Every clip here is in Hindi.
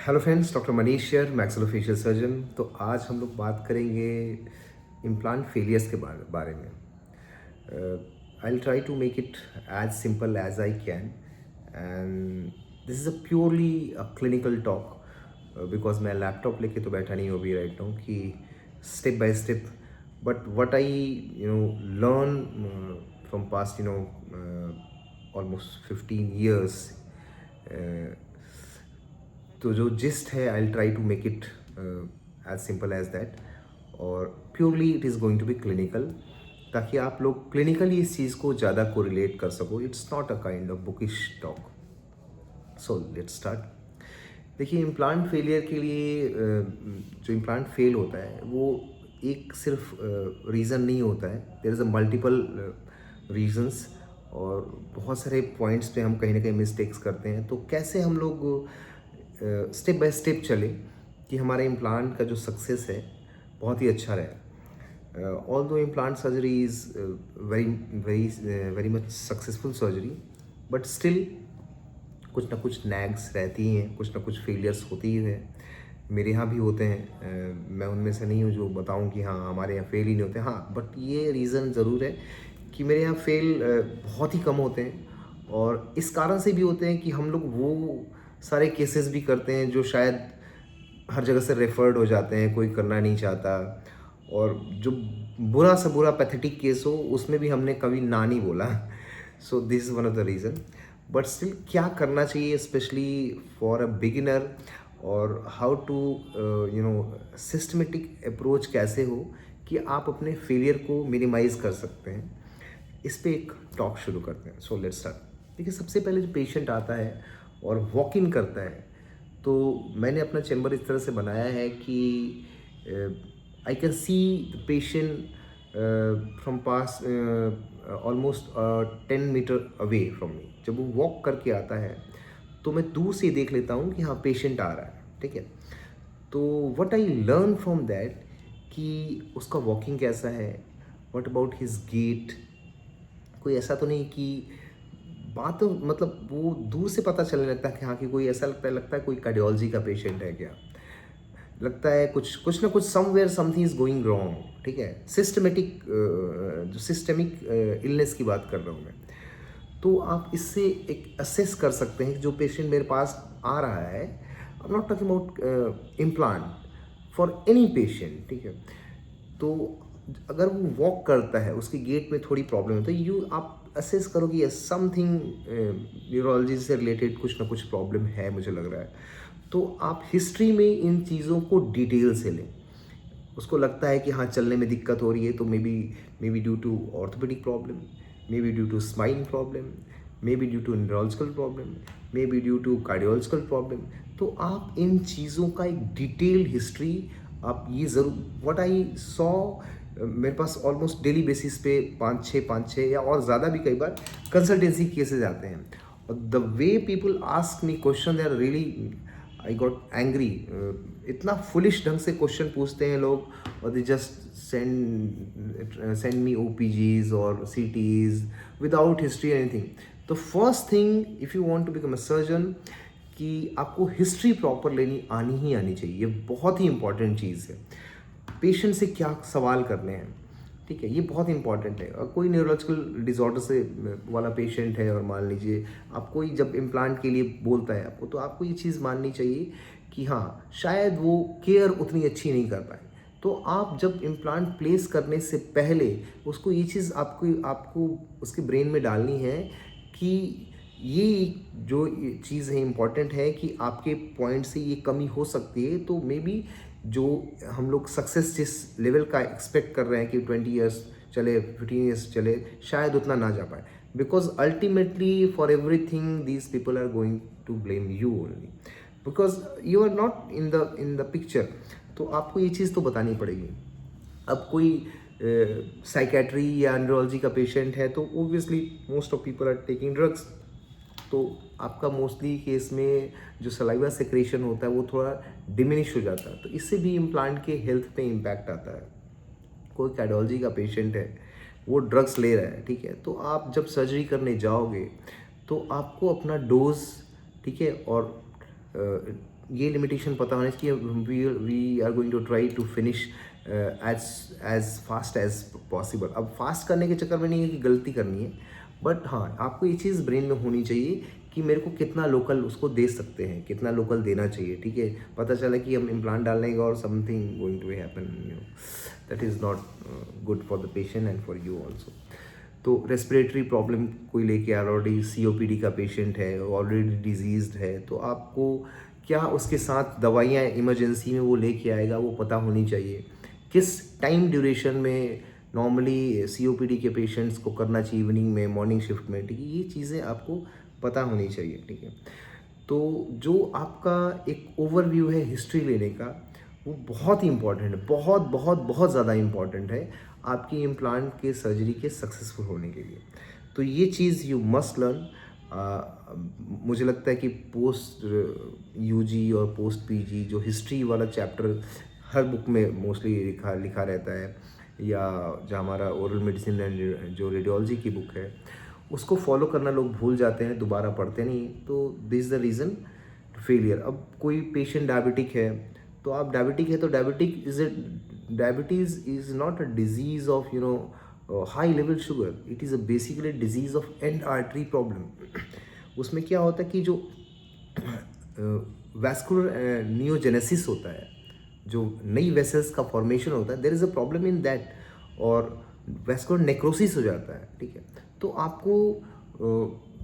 Hello friends, doctor Manish here, maxillofacial surgeon. तो आज हम लोग बात करेंगे इम्प्लांट फेलियर्स के बारे में। I will try to make it as simple as I can, and this is a purely clinical talk, because मैं लैपटॉप लेके तो बैठा नहीं हूँ अभी राइट नाउ कि step by step, but what I learn from past almost 15 years। तो जो जिस्ट है I try to make it as simple as that, और purely it is going to be clinical, ताकि आप लोग क्लिनिकली इस चीज़ को ज़्यादा को रिलेट कर सको। It's not a kind of bookish talk. So let's start. देखिए, इम्प्लांट फेलियर के लिए जो इम्प्लांट फेल होता है वो एक सिर्फ रीज़न नहीं होता है। There is a multiple reasons, और बहुत सारे पॉइंट्स पे हम कहीं ना कहीं मिस्टेक्स करते हैं। तो कैसे हम लोग स्टेप बाय स्टेप चले कि हमारे इम्प्लांट का जो सक्सेस है बहुत ही अच्छा रहे। ऑल दो implant surgery is very very very much successful surgery, but still कुछ ना कुछ नैग्स रहती हैं, कुछ ना कुछ फेलियर्स होती ही हैं। मेरे यहाँ भी होते हैं। मैं उनमें से नहीं हूँ जो बताऊँ कि हाँ हमारे यहाँ फेल ही नहीं होते। हाँ, बट ये रीज़न ज़रूर है कि मेरे यहाँ फेल बहुत ही कम होते हैं, और इस कारण से भी होते हैं कि हम लोग वो सारे केसेस भी करते हैं जो शायद हर जगह से रेफर्ड हो जाते हैं, कोई करना नहीं चाहता, और जो बुरा से बुरा पैथेटिक केस हो उसमें भी हमने कभी ना नहीं बोला। So this is one of the reason. But still क्या करना चाहिए स्पेशली फॉर अ बिगिनर, और हाउ टू सिस्टमेटिक अप्रोच कैसे हो कि आप अपने फेलियर को मिनिमाइज़ कर सकते हैं, इस पे एक टॉक शुरू करते हैं। So let's start. देखिए, सबसे पहले जो पेशेंट आता है और वॉक इन करता है, तो मैंने अपना चैम्बर इस तरह से बनाया है कि I can see the patient from पास almost 10 meter away from me. जब वो वॉक करके आता है तो मैं दूर से देख लेता हूँ कि हाँ पेशेंट आ रहा है, ठीक है। तो what I learn from that कि उसका वॉकिंग कैसा है, व्हाट अबाउट हिज गेट। कोई ऐसा तो नहीं कि बात तो मतलब वो दूर से पता चलने लगता है कि हाँ कि कोई ऐसा लगता है कोई कार्डियोलॉजी का पेशेंट है क्या, लगता है कुछ कुछ ना कुछ somewhere something is going wrong, ठीक है। सिस्टमेटिक जो सिस्टमिक इलनेस की बात कर रहा हूँ मैं। तो आप इससे एक असेस कर सकते हैं कि जो पेशेंट मेरे पास आ रहा है, I am not talking about implant, for any patient, ठीक है। तो अगर वो वॉक करता है, उसकी गेट में थोड़ी प्रॉब्लम है, तो आप असेस करो कि यस समथिंग न्यूरोलॉजी से रिलेटेड कुछ ना कुछ प्रॉब्लम है, मुझे लग रहा है। तो आप हिस्ट्री में इन चीज़ों को डिटेल से लें। उसको लगता है कि हाँ चलने में दिक्कत हो रही है, तो may be due to orthopaedic problem, may be due to spine problem, may be due to neurological problem, may be due to cardiological problem. तो आप इन चीज़ों का एक डिटेल हिस्ट्री आप ये ज़रूर, व्हाट आई सॉ, मेरे पास ऑलमोस्ट डेली बेसिस पे पाँच छः या और ज़्यादा भी कई बार कंसल्टेंसी केसेज आते हैं, और the way people ask me question they are really, I got angry. इतना फुलिश ढंग से क्वेश्चन पूछते हैं लोग, और दे जस्ट सेंड मी OPGs और CTs विदाउट हिस्ट्री एनीथिंग। तो first thing, if you want to become a surgeon, कि आपको हिस्ट्री प्रॉपर लेनी आनी ही आनी चाहिए। ये बहुत ही इंपॉर्टेंट चीज़ है। पेशेंट से क्या सवाल करने हैं, ठीक है, ये बहुत इंपॉर्टेंट है। और कोई न्यूरोलॉजिकल डिसऑर्डर से वाला पेशेंट है, और मान लीजिए आप कोई जब इम्प्लांट के लिए बोलता है आपको, तो आपको ये चीज़ माननी चाहिए कि हाँ शायद वो केयर उतनी अच्छी नहीं कर पाए। तो आप जब इम्प्लांट प्लेस करने से पहले उसको ये चीज़ आपको आपको उसके ब्रेन में डालनी है कि ये जो चीज़ है इम्पॉर्टेंट है कि आपके पॉइंट से ये कमी हो सकती है। तो मे बी जो हम लोग सक्सेस जिस लेवल का एक्सपेक्ट कर रहे हैं कि 20 years चले, 15 years चले, शायद उतना ना जा पाए, because ultimately for everything these people are going to blame you only, because you are not in the picture. तो आपको ये चीज़ तो बतानी पड़ेगी। अब कोई साइकेट्री या न्यूरोलॉजी का पेशेंट है, तो obviously most of people are taking drugs. तो आपका मोस्टली केस में जो सलाइवा सेक्रेशन होता है वो थोड़ा डिमिनिश हो जाता है, तो इससे भी इम्प्लांट के हेल्थ पे इम्पैक्ट आता है। कोई कार्डियोलॉजी का पेशेंट है, वो ड्रग्स ले रहा है, ठीक है, तो आप जब सर्जरी करने जाओगे तो आपको अपना डोज, ठीक है, और ये लिमिटेशन पता होना चाहिए कि we are going to try to finish as fast as possible. अब फास्ट करने के चक्कर में नहीं है कि गलती करनी है, बट हाँ आपको ये चीज़ ब्रेन में होनी चाहिए कि मेरे को कितना लोकल उसको दे सकते हैं, कितना लोकल देना चाहिए। ठीक है, पता चला कि हम इम्प्लांट डालने का और something going to happen, that is not good for the patient and for you also. तो रेस्पिरेटरी प्रॉब्लम कोई लेके आ रहा, ऑलरेडी COPD का पेशेंट है, ऑलरेडी डिजीज्ड है, तो आपको क्या उसके साथ दवाइयाँ इमरजेंसी में वो लेके आएगा वो पता होनी चाहिए। किस टाइम ड्यूरेशन में नॉर्मली COPD के पेशेंट्स को करना चाहिए, इवनिंग में, मॉर्निंग शिफ्ट में, ठीक है, ये चीज़ें आपको पता होनी चाहिए। ठीक है, तो जो आपका एक ओवरव्यू है हिस्ट्री लेने का, वो बहुत ही इंपॉर्टेंट है, बहुत बहुत बहुत ज़्यादा इंपॉर्टेंट है आपकी इम्प्लांट के सर्जरी के सक्सेसफुल होने के लिए। तो ये चीज़ यू मस्ट लर्न। मुझे लगता है कि पोस्ट UG और पोस्ट PG जो हिस्ट्री वाला चैप्टर हर बुक में मोस्टली लिखा रहता है, या जो हमारा ओरल मेडिसिन एंड जो रेडियोलॉजी की बुक है उसको फॉलो करना लोग भूल जाते हैं, दोबारा पढ़ते नहीं। तो this is the reason failure. अब कोई पेशेंट डायबिटिक है, तो आप डायबिटिक है तो diabetes is not a disease of high level sugar, it is a basically disease of and artery problem. उसमें क्या होता है कि जो वैस्कुलर नियोजेनेसिस होता है, जो नई वेसल्स का फॉर्मेशन होता है, there is a problem in that, और वैस्कुलर नेक्रोसिस हो जाता है। ठीक है, तो आपको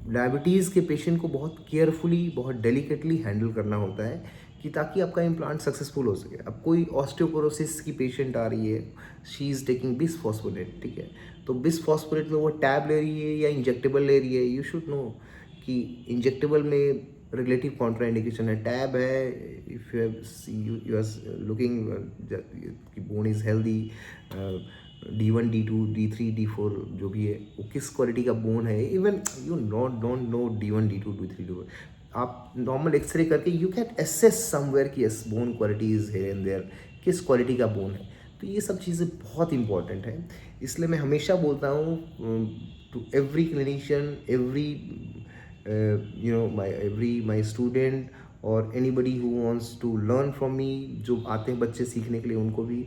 डायबिटीज़ के पेशेंट को बहुत केयरफुली, बहुत डेलिकेटली हैंडल करना होता है कि ताकि आपका इम्प्लांट सक्सेसफुल हो सके। अब कोई ऑस्टियोपोरोसिस की पेशेंट आ रही है, शी इज़ टेकिंग बिसफॉस्फोनेट, ठीक है, तो बिसफॉस्फोनेट में वो टैब ले रही है या इंजेक्टेबल ले रही है। यू शुड नो कि इंजेक्टेबल में रिलेटिव कॉन्ट्राइंडिकेशन है, टैब है इफ़ यू आर लुकिंग कि bone is healthy, D1 D2 D3 D4 जो भी है वो किस क्वालिटी का बोन है, even you don't know D1 D2 D3 D4, आप नॉर्मल एक्सरे करके यू कैन एसेस समवेयर कि yes bone quality is here and there, किस क्वालिटी का बोन है। तो ये सब चीज़ें बहुत इंपॉर्टेंट है, इसलिए मैं हमेशा बोलता हूँ to every clinician, every my student और anybody who wants to learn from me, जो आते हैं बच्चे सीखने के लिए, उनको भी,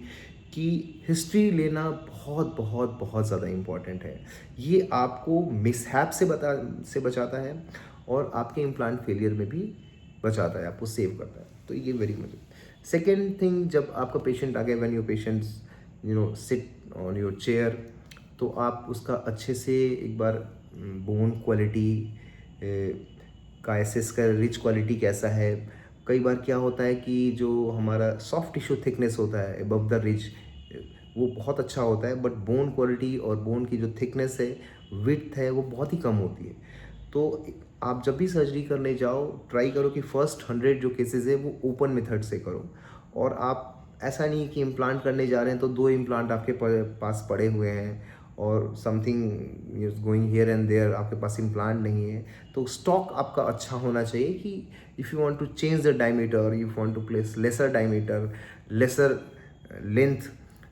कि हिस्ट्री लेना बहुत बहुत बहुत ज़्यादा इम्पॉर्टेंट है। ये आपको मिसहैप से बचाता है और आपके इम्प्लांट फेलियर में भी बचाता है, आपको सेव करता है। तो ये वेरी मच। सेकेंड थिंग, जब आपका पेशेंट आ गया, when your patients sit on your chair, तो आप उसका अच्छे से एक बार बोन क्वालिटी का एसेस कर, रिच क्वालिटी कैसा है। कई बार क्या होता है कि जो हमारा सॉफ्ट टिश्यू थिकनेस होता है अबव द रिज, वो बहुत अच्छा होता है, बट बोन क्वालिटी और बोन की जो थिकनेस है, विड्थ है, वो बहुत ही कम होती है। तो आप जब भी सर्जरी करने जाओ, ट्राई करो कि फर्स्ट 100 जो केसेस है वो ओपन मेथड से करो। और आप ऐसा नहीं कि इम्प्लांट करने जा रहे हैं तो 2 इम्प्लांट आपके पास पड़े हुए हैं और something is going here and there, आपके पास इम्प्लांट नहीं है। तो स्टॉक आपका अच्छा होना चाहिए कि if you want to change the diameter, you want to place lesser diameter, lesser length,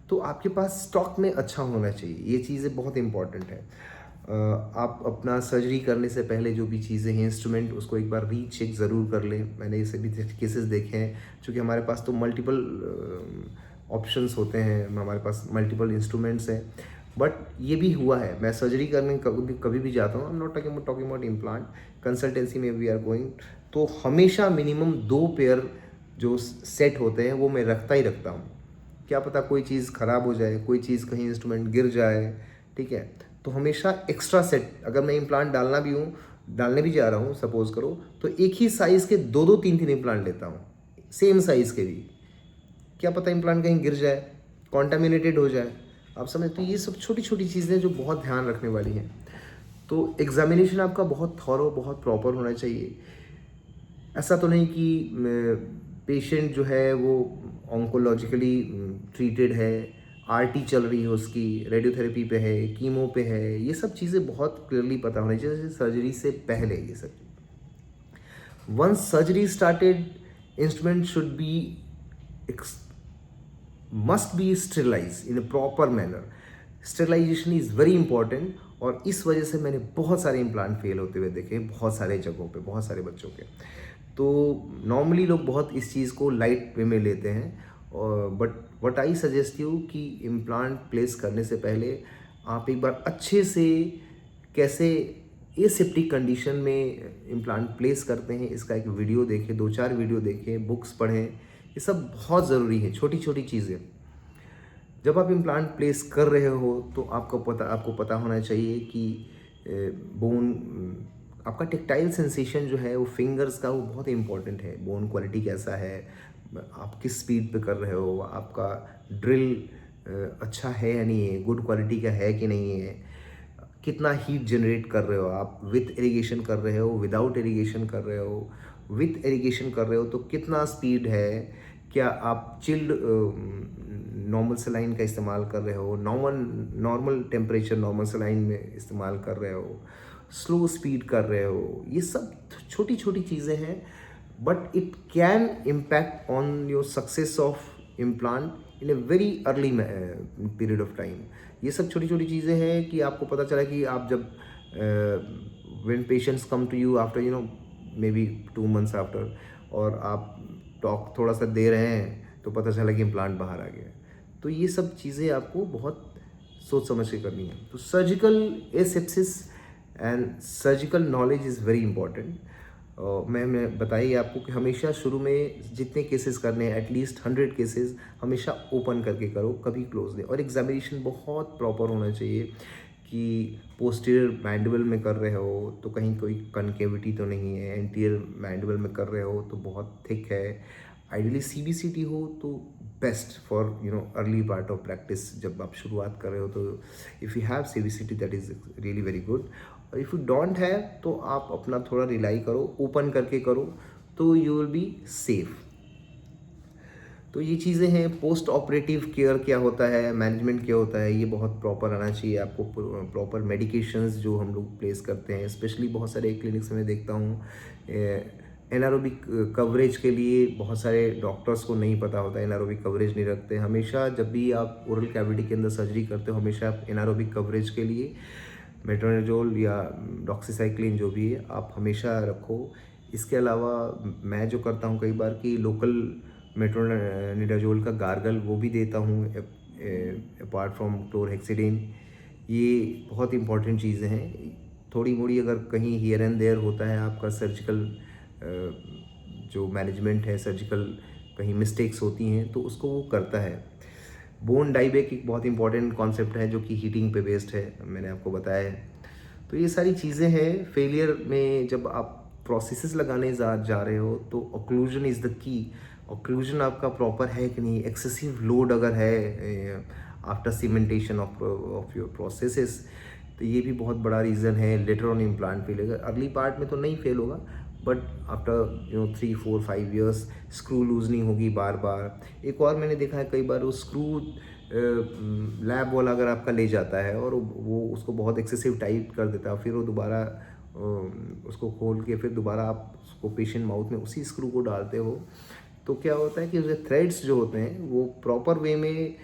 तो आपके पास स्टॉक में अच्छा होना चाहिए। ये चीज़ें बहुत इंपॉर्टेंट है। आप अपना सर्जरी करने से पहले जो भी चीज़ें हैं, इंस्ट्रूमेंट, उसको एक बार रीचेक ज़रूर कर लें। मैंने ये सभी केसेस देखे हैं, क्योंकि हमारे पास तो मल्टीपल ऑप्शंस होते हैं, हमारे पास मल्टीपल इंस्ट्रूमेंट्स हैं। बट ये भी हुआ है, मैं सर्जरी करने कभी भी जाता हूँ, I am not talking about implant, consultancy में वी आर गोइंग, तो हमेशा मिनिमम 2 पेयर जो सेट होते हैं वो मैं रखता ही रखता हूँ। क्या पता कोई चीज़ ख़राब हो जाए, कोई चीज़ कहीं इंस्ट्रूमेंट गिर जाए, ठीक है, तो हमेशा एक्स्ट्रा सेट, अगर मैं इम्प्लांट डालने भी जा रहा हूँ सपोज करो, तो एक ही साइज़ के 2-2 3-3 इम्प्लांट लेता हूँ, सेम साइज़ के भी। क्या पता इम्प्लांट कहीं गिर जाए, कॉन्टामिनेटेड हो जाए, आप समझ। तो ये सब छोटी छोटी चीज़ें जो बहुत ध्यान रखने वाली हैं। तो एग्जामिनेशन आपका बहुत थॉरो, बहुत प्रॉपर होना चाहिए। ऐसा तो नहीं कि पेशेंट जो है वो ऑन्कोलॉजिकली ट्रीटेड है, आरटी चल रही है उसकी, रेडियोथेरेपी पे है, कीमो पे है, ये सब चीज़ें बहुत क्लियरली पता होनी चाहिए सर्जरी से पहले। ये सब once surgery started, instrument should be must be sterilized in a proper manner. Sterilisation is very important, और इस वजह से मैंने बहुत सारे इम्प्लांट फेल होते हुए देखे, बहुत सारे जगहों पे, बहुत सारे बच्चों के। तो नॉर्मली लोग बहुत इस चीज़ को लाइट वे में लेते हैं, और but what I suggest you कि इम्प्लांट प्लेस करने से पहले आप एक बार अच्छे से कैसे एसेप्टिक कंडीशन में इम्प्लांट प्लेस करते हैं, इसका एक वीडियो देखें, 2-4 वीडियो देखें, बुक्स पढ़ें। ये सब बहुत ज़रूरी है, छोटी छोटी चीज़ें। जब आप इम्प्लांट प्लेस कर रहे हो तो आपको पता होना चाहिए कि बोन, आपका टेक्टाइल सेंसेशन जो है वो फिंगर्स का, वो बहुत इंपॉर्टेंट है। बोन क्वालिटी कैसा है, आप किस स्पीड पे कर रहे हो, आपका ड्रिल अच्छा है या नहीं है, गुड क्वालिटी का है कि नहीं है, कितना हीट जनरेट कर रहे हो, आप विथ इरिगेशन कर रहे हो, विदाउट इरिगेशन कर रहे हो, विथ इरिगेशन कर रहे हो तो कितना स्पीड है, क्या आप चिल्ड नॉर्मल सलाइन का इस्तेमाल कर रहे हो, नॉर्मल टेम्परेचर नॉर्मल सलाइन में इस्तेमाल कर रहे हो, स्लो स्पीड कर रहे हो। ये सब छोटी छोटी चीज़ें हैं, but it can impact on your success of implant in a very early period of time. ये सब छोटी छोटी चीज़ें हैं कि आपको पता चला कि आप जब when patients come to you after may be 2 months after, और आप टॉक थोड़ा सा दे रहे हैं तो पता चला कि इम्प्लांट बाहर आ गया। तो ये सब चीज़ें आपको बहुत सोच समझ के करनी है। तो surgical asepsis and surgical knowledge is very important. मैं बताइए आपको कि हमेशा शुरू में जितने केसेस करने हैं, एटलीस्ट 100 केसेस हमेशा ओपन करके करो, कभी क्लोज नहीं। और एग्जामिनेशन बहुत प्रॉपर होना चाहिए कि पोस्टीरियर मैंडिबल में कर रहे हो तो कहीं कोई कनकेविटी तो नहीं है, एंटीरियर मैंडिबल में कर रहे हो तो बहुत थिक है। आइडियली CBCT हो तो best for early part of practice. जब आप शुरुआत कर रहे हो तो if you have CBCT that is really very good. और इफ़ यू डोंट हैव तो आप अपना थोड़ा रिलाई करो, ओपन करके करो, तो यू विल बी सेफ। तो ये चीज़ें हैं। पोस्ट ऑपरेटिव केयर क्या होता है, मैनेजमेंट क्या होता है, ये बहुत प्रॉपर आना चाहिए आपको। प्रॉपर मेडिकेशंस जो हम लोग प्लेस करते हैं, स्पेशली बहुत सारे क्लिनिक्स में देखता हूँ एनारोबिक कवरेज के लिए बहुत सारे डॉक्टर्स को नहीं पता होता, एनारोबिक कवरेज नहीं रखते। हमेशा जब भी आप ओरल कैविटी के अंदर सर्जरी करते हो, हमेशा आप एनारोबिक कवरेज के लिए मेट्रोनिडोल या डॉक्सीसाइक्लिन जो भी है आप हमेशा रखो। इसके अलावा मैं जो करता हूँ कई बार कि लोकल मेट्रोनिडाजोल का गार्गल वो भी देता हूँ अपार्ट फ्रॉम क्लोरहेक्सिडिन। ये बहुत इंपॉर्टेंट चीज़ें हैं। थोड़ी मोड़ी अगर कहीं हियर एंड देयर होता है आपका सर्जिकल जो मैनेजमेंट है, सर्जिकल कहीं मिस्टेक्स होती हैं तो उसको वो करता है। बोन डाइबैक एक बहुत इंपॉर्टेंट कॉन्सेप्ट है जो कि हीटिंग पे बेस्ड है, मैंने आपको बताया है। तो ये सारी चीज़ें हैं। फेलियर में जब आप प्रोसेसेस लगाने जा रहे हो तो occlusion is the key. Occlusion आपका प्रॉपर है कि नहीं, एक्सेसिव लोड अगर है after cementation of your processes, तो ये भी बहुत बड़ा रीज़न है later on implant failure. Early part में तो नहीं फेल होगा, but after 3, 4, 5 years screw loosening होगी बार बार। एक और मैंने देखा है कई बार वो स्क्रू लैब वाला अगर आपका ले जाता है और वो उसको बहुत एक्सेसिव टाइट कर देता है, फिर वो दोबारा उसको खोल के फिर दोबारा आप उसको पेशेंट माउथ में उसी स्क्रू को डालते हो, तो क्या होता है कि उसके थ्रेड्स जो होते हैं वो प्रॉपर वे में,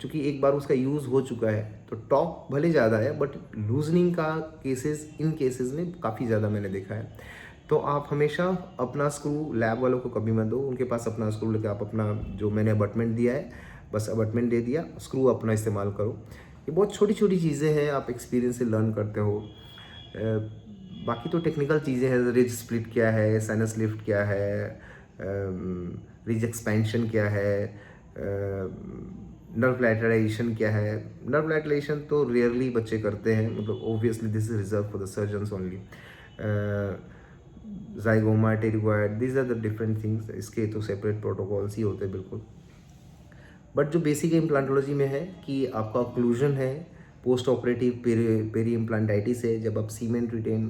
चूँकि एक बार उसका यूज़ हो चुका है तो टॉक भले ज़्यादा है बट लूजनिंग का इन केसेस में काफ़ी ज़्यादा मैंने देखा है। तो आप हमेशा अपना स्क्रू लैब वालों को कभी मत दो, उनके पास अपना स्क्रू लेकर आप अपना जो मैंने अबटमेंट दिया है बस अबटमेंट दे दिया, स्क्रू अपना इस्तेमाल करो। ये बहुत छोटी छोटी चीज़ें हैं, आप एक्सपीरियंस से लर्न करते हो। बाकी तो टेक्निकल चीज़ें हैं, रिज स्प्लिट क्या है, साइनस लिफ्ट क्या है, रिज एक्सपेंशन क्या है, नर्व लैटराइजेशन क्या है। नर्व लैटराइजेशन तो रेयरली बच्चे करते हैं, मतलब obviously this is reserve for the surgeons only. Zygoma, pterygoid, these are the different things. इसके तो सेपरेट प्रोटोकॉल्स ही होते हैं बिल्कुल। बट जो बेसिक इम्प्लांटोलॉजी में है कि आपका ऑक्लूजन है, पोस्ट ऑपरेटिव पेरी इम्प्लांटाइटिस है। जब आप सीमेंट रिटेन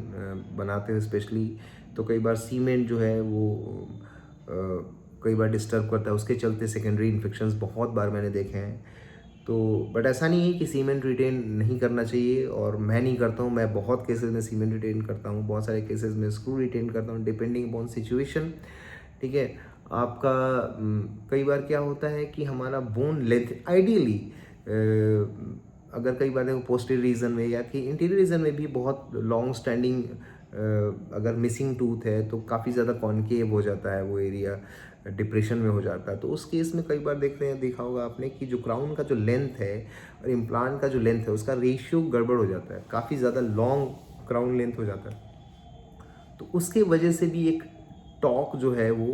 बनाते हो स्पेशली, तो कई बार सीमेंट जो है वो कई बार डिस्टर्ब करता है, उसके चलते सेकेंडरी इन्फेक्शंस बहुत बार मैंने देखे हैं। तो बट ऐसा नहीं है कि सीमेंट रिटेन नहीं करना चाहिए, और मैं नहीं करता हूँ, मैं बहुत केसेस में सीमेंट रिटेन करता हूँ, बहुत सारे केसेस में स्क्रू रिटेन करता हूँ, डिपेंडिंग अपॉन सिचुएशन। ठीक है। आपका कई बार क्या होता है कि हमारा बोन लेंथ आइडियली अगर कई बार देखो पोस्टीरियर रीजन में या कि इंटीरियर रीजन में भी बहुत लॉन्ग स्टैंडिंग अगर मिसिंग टूथ है तो काफ़ी ज़्यादा कॉन्केव हो जाता है वो एरिया, डिप्रेशन में हो जाता है। तो उस केस में कई बार देखा होगा आपने कि जो क्राउन का जो लेंथ है और इम्प्लांट का जो लेंथ है उसका रेशियो गड़बड़ हो जाता है, काफ़ी ज़्यादा लॉन्ग क्राउन लेंथ हो जाता है। तो उसके वजह से भी एक टॉक जो है वो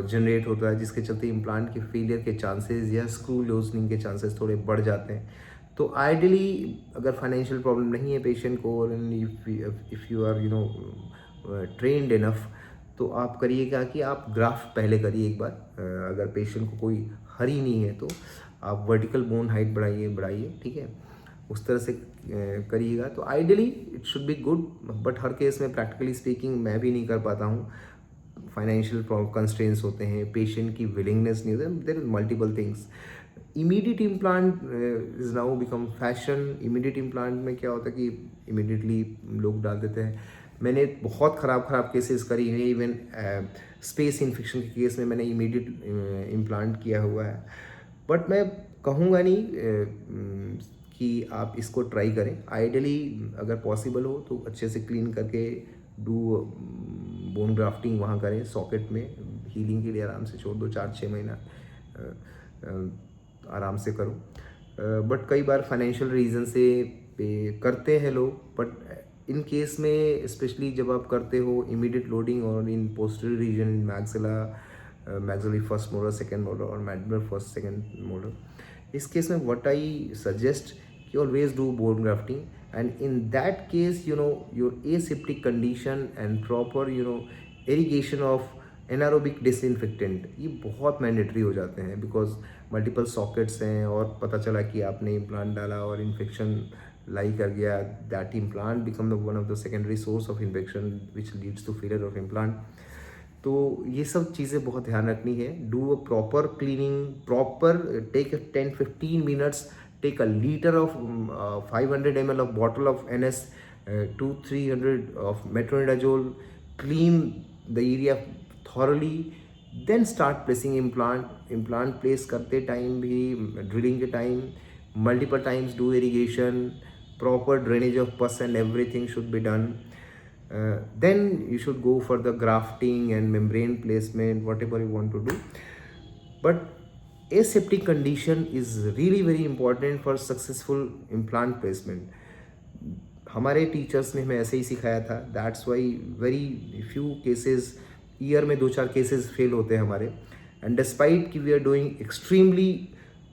जनरेट होता है, जिसके चलते इम्प्लांट के फेलियर के चांसेस या स्क्रू लूजनिंग के चांसेस थोड़े बढ़ जाते हैं। तो आइडियली अगर फाइनेंशियल प्रॉब्लम नहीं है पेशेंट को और if you are trained enough, तो आप करिएगा कि आप ग्राफ्ट पहले करिए एक बार। अगर पेशेंट को कोई हरी नहीं है तो आप वर्टिकल बोन हाइट बढ़ाइए, ठीक है, उस तरह से करिएगा तो ideally it should be good. But her case में प्रैक्टिकली स्पीकिंग मैं भी नहीं कर पाता हूँ, फाइनेंशियल कंस्ट्रेंट्स होते हैं, पेशेंट की विलिंगनेस नहीं होती, there is multiple things. Immediate implant is now become fashion. Immediate implant में क्या होता है कि इमीडिएटली लोग डाल देते हैं। मैंने बहुत ख़राब केसेस करी हैं, इवन स्पेस इन्फेक्शन के केस में मैंने इमीडिएट इम्प्लांट किया हुआ है। बट मैं कहूँगा नहीं कि आप इसको ट्राई करें। आइडियली अगर पॉसिबल हो तो अच्छे से क्लीन करके डू बोन ग्राफ्टिंग वहाँ करें सॉकेट में, हीलिंग के लिए आराम से छोड़ दो 4-6 महीना आराम से करो। बट कई बार फाइनेंशियल रीज़न से करते हैं लोग। बट इन केस में स्पेशली जब आप करते हो इमीडिएट लोडिंग और in posterior region, in maxillary first molar, second molar और मैंडिबुलर फर्स्ट सेकेंड मोलर, इस केस में व्हाट आई सजेस्ट कि always do bone grafting. and in that case your aseptic condition and proper irrigation of anaerobic disinfectant ये बहुत मैंडेटरी हो जाते हैं, बिकॉज मल्टीपल सॉकेट्स हैं और पता चला कि आपने इम्प्लांट डाला और इन्फेक्शन लाई कर गया, that implant become one of the secondary source of infection which leads to failure of implant. तो ये सब चीज़ें बहुत ध्यान रखनी है। Do a proper cleaning, proper take 10-15 minutes, take a liter of 500 ml of bottle of NS, 200-300 of metronidazole, clean the area thoroughly, then start placing implant place करते टाइम भी, ड्रिलिंग के time multiple times do irrigation, proper drainage of pus and everything should be done. Then you should go for the grafting and membrane placement, whatever you want to do. But aseptic condition is really very important for successful implant placement. हमारे टीचर्स ने हमें ऐसे ही सिखाया था, that's why very few cases, year में 2-4 केसेस फेल होते हैं हमारे। एंड डिस्पाइट कि we are doing extremely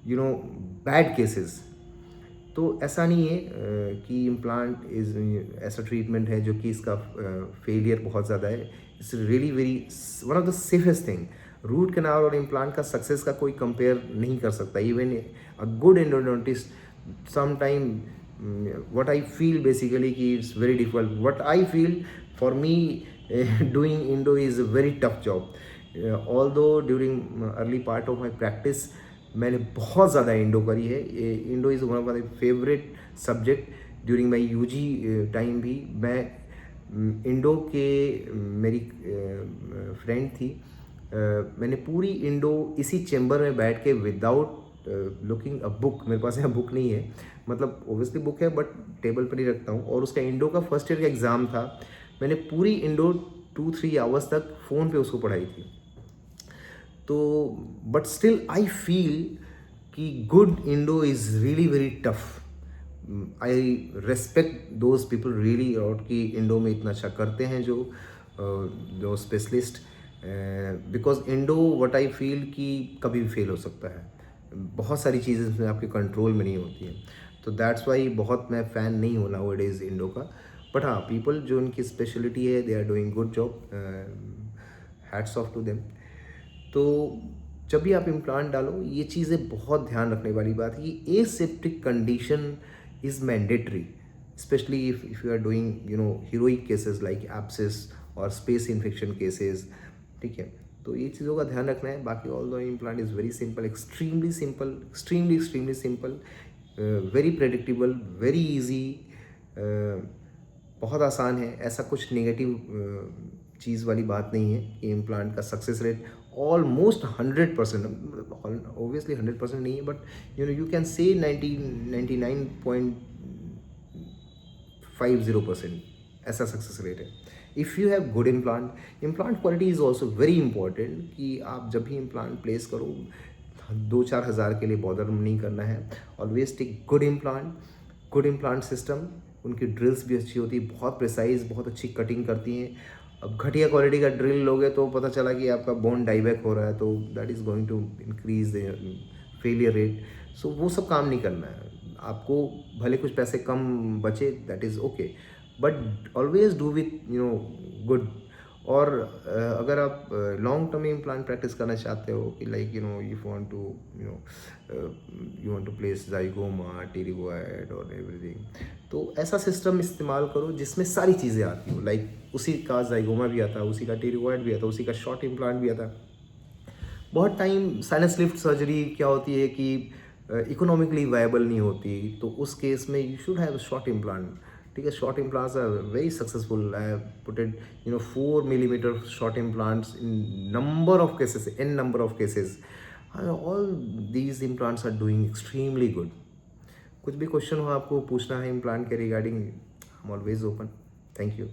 bad cases, तो ऐसा नहीं है कि इम्प्लांट इज ऐसा ट्रीटमेंट है जो कि इसका फेलियर बहुत ज़्यादा है। It's really very one of the safest thing. Root canal और इम्प्लांट का सक्सेस का कोई कंपेयर नहीं कर सकता। Even a good endodontist sometime what I feel basically कि it's very difficult. What I feel for me doing endo is a very tough job. Although during early part of my practice मैंने बहुत ज़्यादा इंडो करी है। Endo is one of my favourite subject. During my UG time भी मैं इंडो के मेरी फ्रेंड थी, मैंने पूरी इंडो इसी चैम्बर में बैठ के विदाउट लुकिंग अ बुक, मेरे पास यहाँ बुक नहीं है, मतलब ओबियसली बुक है बट टेबल पर ही रखता हूँ, और उसका इंडो का फर्स्ट ईयर का एग्ज़ाम था, मैंने पूरी इंडो 2-3 आवर्स तक फ़ोन पे उसको पढ़ाई थी। तो बट स्टिल आई फील कि good Indo is really very tough. I respect those people really, और कि इंडो में इतना अच्छा करते हैं जो specialist, because Indo what I feel कि कभी भी फेल हो सकता है। बहुत सारी चीज़ें इसमें आपके कंट्रोल में नहीं होती हैं, तो दैट्स वाई बहुत मैं फ़ैन नहीं हूँ नाउ डेज़ इंडो का। बट हाँ, पीपल जो उनकी स्पेशलिटी है they are doing good job, hats off to them. तो जब भी आप इम्प्लांट डालो ये चीज़ें बहुत ध्यान रखने वाली बात है कि aseptic condition is mandatory, specially if you are doing heroic cases like abscess और स्पेस इन्फेक्शन केसेस, ठीक है। तो ये चीज़ों का ध्यान रखना है। बाकी all the implant is very simple, extremely simple, extremely simple, very predictable, very easy, बहुत आसान है। ऐसा कुछ नेगेटिव चीज़ वाली बात नहीं है कि इम्प्लांट का सक्सेस रेट ऑलमोस्ट 100%, ऑब्वियसली 100% नहीं है, बट यू कैन से 99.50% ऐसा सक्सेस रेट है if you have good implant. Implant quality is also very important, कि आप जब भी इम्प्लांट प्लेस करो 2-4 हज़ार के लिए बॉदर नहीं करना है। Always take good implant system. उनकी ड्रिल्स भी अच्छी होती है, बहुत प्रिसाइज, बहुत अच्छी कटिंग करती हैं। अब घटिया क्वालिटी का ड्रिल लोगे तो पता चला कि आपका बोन डाइबैक हो रहा है, तो that is going to increase the failure rate. So वो सब काम नहीं करना है आपको। भले कुछ पैसे कम बचे, that is okay, but always do with good. और अगर आप लॉन्ग टर्म इम्प्लांट प्रैक्टिस करना चाहते हो, कि like if you want to place zygoma, pterygoid और एवरीथिंग, तो ऐसा सिस्टम इस्तेमाल करो जिसमें सारी चीज़ें आती हो। लाइक उसी का जाइगोमा भी आता है, उसी का टिरिगोइड भी आता है, उसी का शॉर्ट इम्प्लांट भी आता है। बहुत टाइम साइनस लिफ्ट सर्जरी क्या होती है कि इकोनॉमिकली वायबल नहीं होती, तो उस केस में you should have short implant. ठीक है, short implants are very successful. I have puted 4 millimeter short implants in number of cases. All these implants are doing extremely good. कुछ भी क्वेश्चन हो आपको पूछना है इम्प्लांट के regarding, I am always open. Thank you.